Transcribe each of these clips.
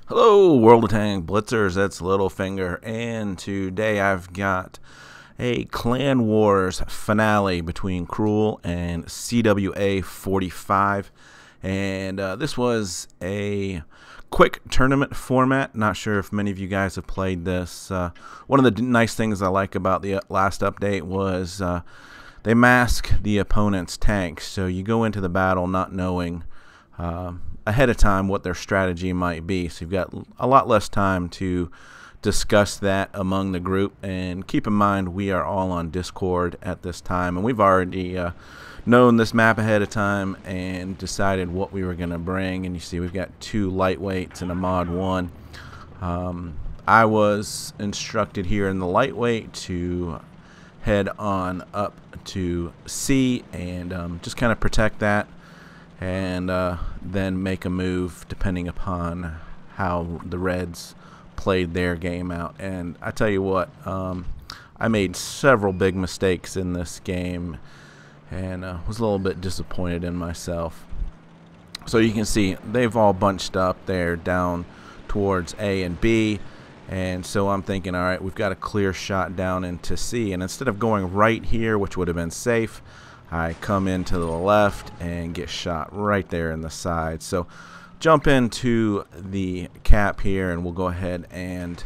Hello, World of Tank Blitzers, it's Littlefinger, and today I've got a Clan Wars finale between Cruel and CWA45, and this was a quick tournament format. Not sure if many of you guys have played this. One of the nice things I like about the last update was they mask the opponent's tanks, so you go into the battle not knowing ahead of time what their strategy might be, so you've got a lot less time to discuss that among the group. And keep in mind, we are all on Discord at this time, and we've already known this map ahead of time and decided what we were going to bring. And you see we've got two lightweights and a mod 1. I was instructed here in the lightweight to head on up to C and just kind of protect that, and then make a move depending upon how the Reds played their game out. And I tell you what, I made several big mistakes in this game and was a little bit disappointed in myself. So you can see they've all bunched up there down towards A and B, and so I'm thinking, alright, we've got a clear shot down into C, and instead of going right here, which would have been safe, I come into the left and get shot right there in the side. So jump into the cap here, and we'll go ahead and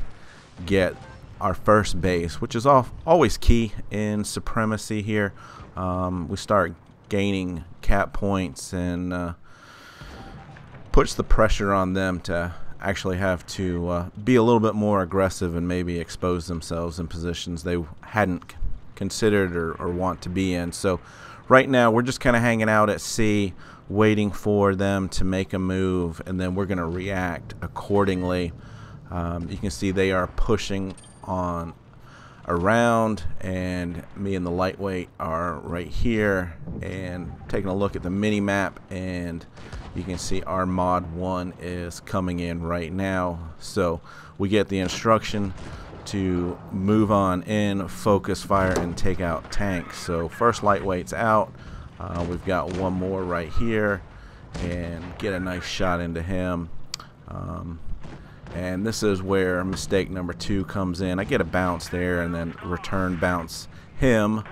get our first base, which is always key in Supremacy here. We start gaining cap points and puts the pressure on them to actually have to be a little bit more aggressive and maybe expose themselves in positions they hadn't considered or want to be in. So right now we're just kind of hanging out at C, waiting for them to make a move, and then we're going to react accordingly. You can see they are pushing on around, and me and the lightweight are right here and taking a look at the mini map, and you can see our mod 1 is coming in right now. So we get the instruction to move on in, focus fire, and take out tanks. So first lightweight's out. We've got one more right here and get a nice shot into him. And this is where mistake number 2 comes in. I get a bounce there and then return bounce him.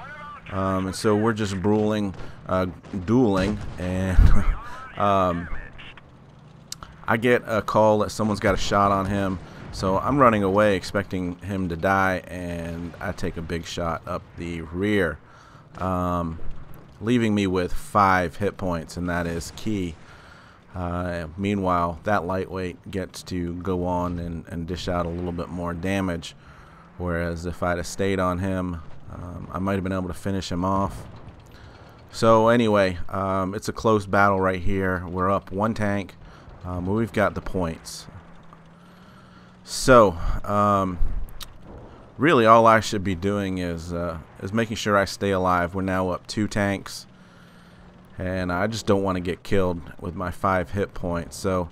And so we're just dueling, and I get a call that someone's got a shot on him. So I'm running away expecting him to die, and I take a big shot up the rear, leaving me with 5 hit points, and that is key. Meanwhile, that lightweight gets to go on and dish out a little bit more damage, whereas if I'd have stayed on him, I might have been able to finish him off. So anyway, it's a close battle right here. We're up 1 tank, but we've got the points. So really all I should be doing is making sure I stay alive. We're now up 2 tanks, and I just don't want to get killed with my 5 hit points. So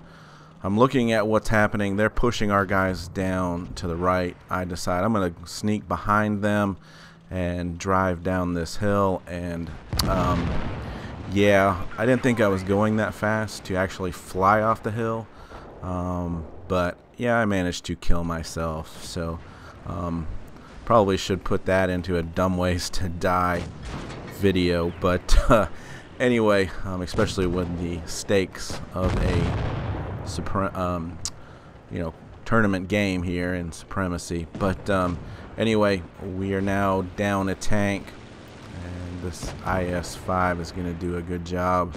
I'm looking at what's happening. They're pushing our guys down to the right. I decide I'm going to sneak behind them and drive down this hill, and yeah, I didn't think I was going that fast to actually fly off the hill, but yeah, I managed to kill myself. So probably should put that into a dumb ways to die video, but anyway, especially with the stakes of a tournament game here in Supremacy. But anyway, we are now down a tank, and this IS-5 is going to do a good job,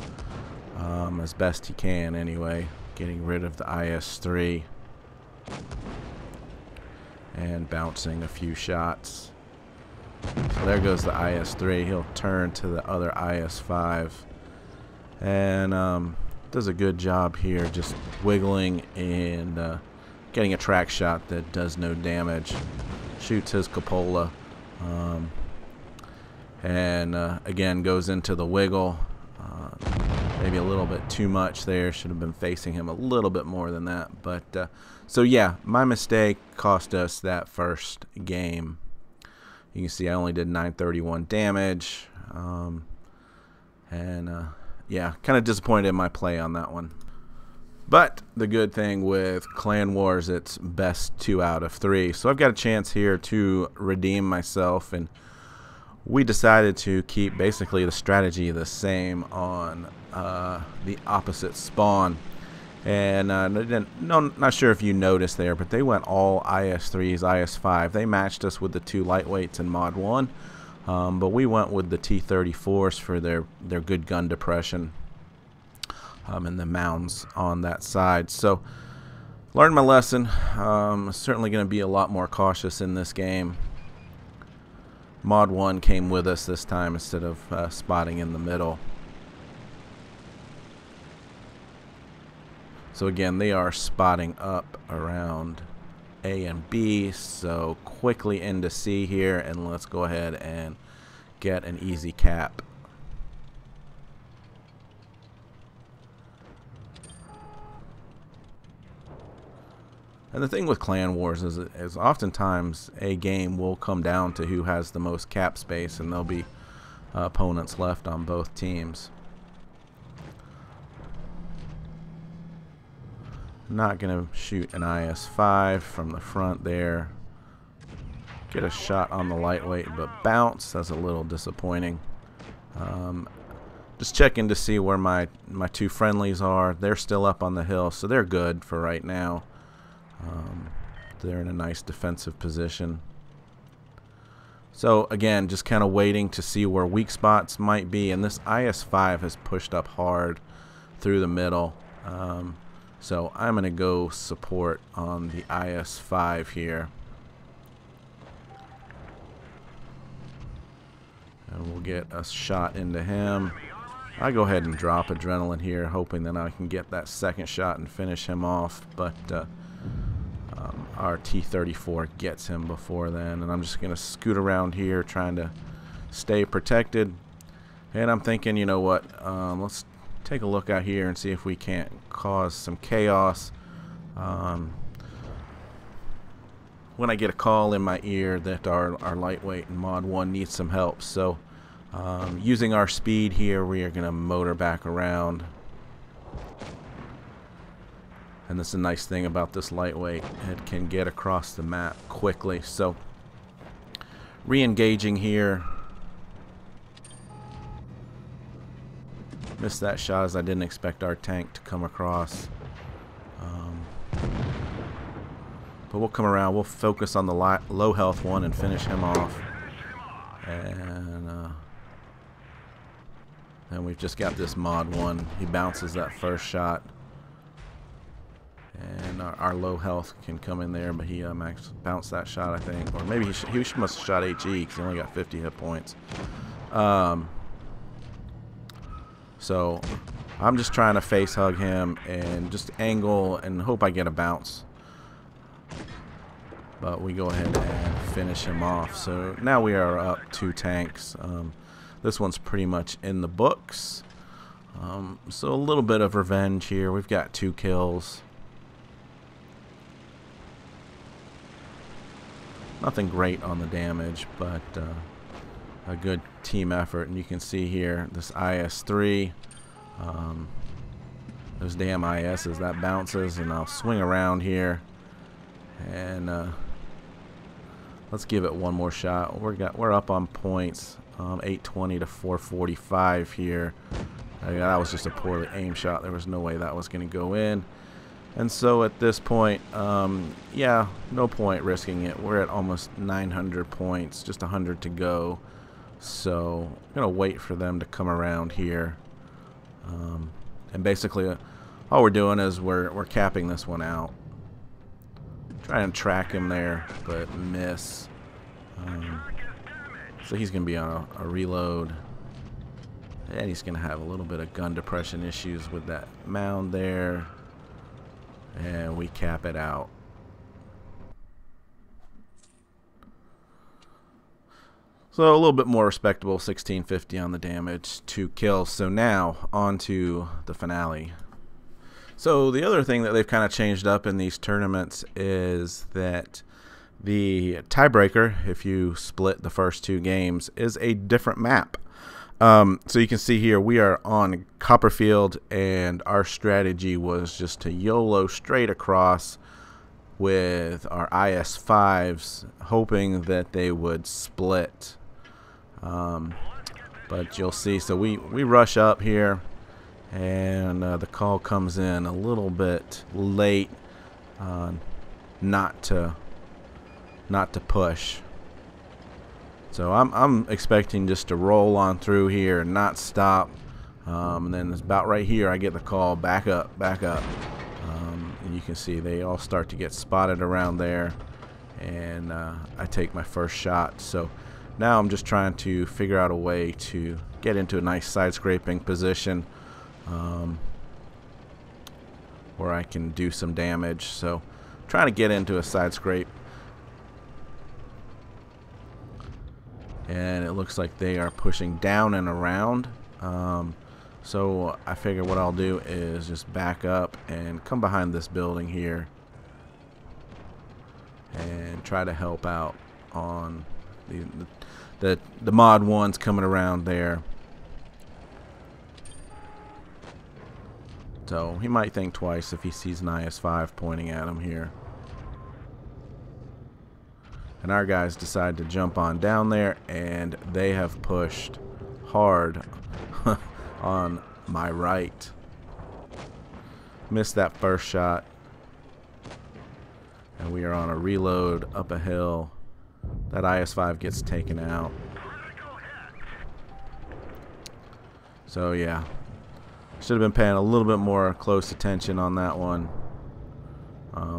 as best he can anyway, getting rid of the IS-3 and bouncing a few shots. So there goes the IS-3. He'll turn to the other IS-5 and does a good job here, just wiggling and getting a track shot that does no damage. Shoots his cupola, and again goes into the wiggle. Maybe a little bit too much there. Should have been facing him a little bit more than that. But so yeah, my mistake cost us that first game. You can see I only did 931 damage, and yeah, kind of disappointed in my play on that one. But the good thing with Clan Wars, it's best 2 out of 3. So I've got a chance here to redeem myself, and we decided to keep basically the strategy the same on the opposite spawn. And not sure if you noticed there, but they went all IS-3s, IS-5. They matched us with the 2 lightweights in Mod 1, but we went with the T-34s for their good gun depression. And the mounds on that side. So learned my lesson. Certainly going to be a lot more cautious in this game. Mod 1 came with us this time instead of spotting in the middle. So again, they are spotting up around A and B. So quickly into C here, and let's go ahead and get an easy cap. And the thing with Clan Wars is oftentimes a game will come down to who has the most cap space, and there'll be opponents left on both teams. Not going to shoot an IS-5 from the front there. Get a shot on the lightweight, but bounce. That's a little disappointing. Just checking to see where my 2 friendlies are. They're still up on the hill, so they're good for right now. They're in a nice defensive position. So again, just kind of waiting to see where weak spots might be, and this IS-5 has pushed up hard through the middle. So I'm going to go support on the IS-5 here. And we'll get a shot into him. I go ahead and drop adrenaline here, hoping that I can get that second shot and finish him off, but our T-34 gets him before then, and I'm just going to scoot around here trying to stay protected. And I'm thinking, you know what, let's take a look out here and see if we can't cause some chaos. When I get a call in my ear that our lightweight in Mod 1 needs some help. So using our speed here, we are going to motor back around. And that's a nice thing about this lightweight. It can get across the map quickly. So re-engaging here. Missed that shot as I didn't expect our tank to come across. But we'll come around. We'll focus on the low health one and finish him off. And then we've just got this Mod 1. He bounces that first shot. And our low health can come in there, but he bounced that shot, I think. Or maybe he must have shot HE because he only got 50 hit points. So I'm just trying to face hug him and just angle and hope I get a bounce. But we go ahead and finish him off. So now we are up 2 tanks. This one's pretty much in the books. So a little bit of revenge here. We've got 2 kills. Nothing great on the damage, but a good team effort. And you can see here this IS-3. Those damn ISs, that bounces, and I'll swing around here. And let's give it one more shot. We're up on points, 820 to 445 here. That was just a poorly aimed shot. There was no way that was going to go in. And so at this point, yeah, no point risking it. We're at almost 900 points, just 100 to go. So I'm going to wait for them to come around here. And basically, all we're doing is we're capping this one out. Try and track him there, but miss. So he's going to be on a reload. And he's going to have a little bit of gun depression issues with that mound there. And we cap it out. So a little bit more respectable, 1650 on the damage, 2 kills. So now on to the finale. So the other thing that they've kind of changed up in these tournaments is that the tiebreaker, if you split the first 2 games, is a different map. So you can see here we are on Copperfield, and our strategy was just to YOLO straight across with our IS-5s, hoping that they would split. But you'll see, so we rush up here, and the call comes in a little bit late, not to push. So I'm expecting just to roll on through here and not stop. And then it's about right here I get the call, back up, back up. And you can see they all start to get spotted around there, and I take my first shot. So now I'm just trying to figure out a way to get into a nice side scraping position where I can do some damage. So trying to get into a side scrape, and it looks like they are pushing down and around. So I figure what I'll do is just back up and come behind this building here and try to help out on the mod ones coming around there. So he might think twice if he sees an IS-5 pointing at him here. And our guys decide to jump on down there, and they have pushed hard on my right. Missed that first shot, and we are on a reload up a hill. That IS-5 gets taken out. So yeah, should have been paying a little bit more close attention on that one.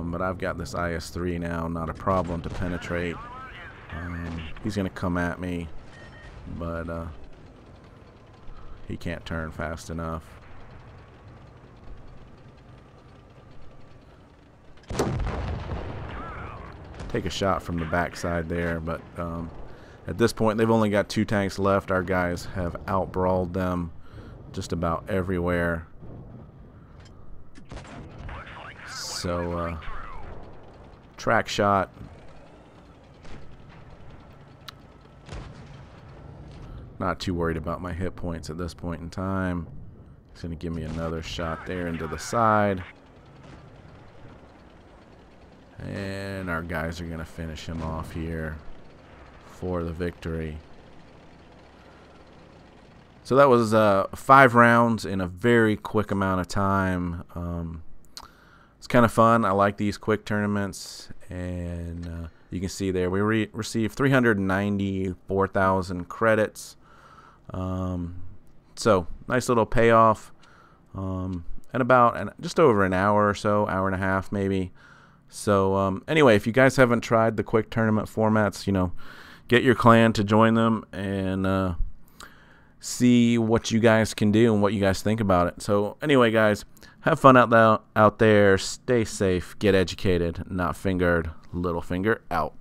But I've got this IS-3 now, not a problem to penetrate. He's going to come at me, but he can't turn fast enough. Take a shot from the backside there, but at this point they've only got 2 tanks left. Our guys have outbrawled them just about everywhere. So track shot. Not too worried about my hit points at this point in time. He's going to give me another shot there into the side. And our guys are going to finish him off here for the victory. So that was 5 rounds in a very quick amount of time. It's kind of fun. I like these quick tournaments. And you can see there we received 394,000 credits. So nice little payoff, and about just over an hour or so, hour and a half maybe. So anyway, if you guys haven't tried the quick tournament formats, you know, get your clan to join them and see what you guys can do and what you guys think about it. So anyway, guys, have fun out there, stay safe, get educated, not fingered. Littlefinger out.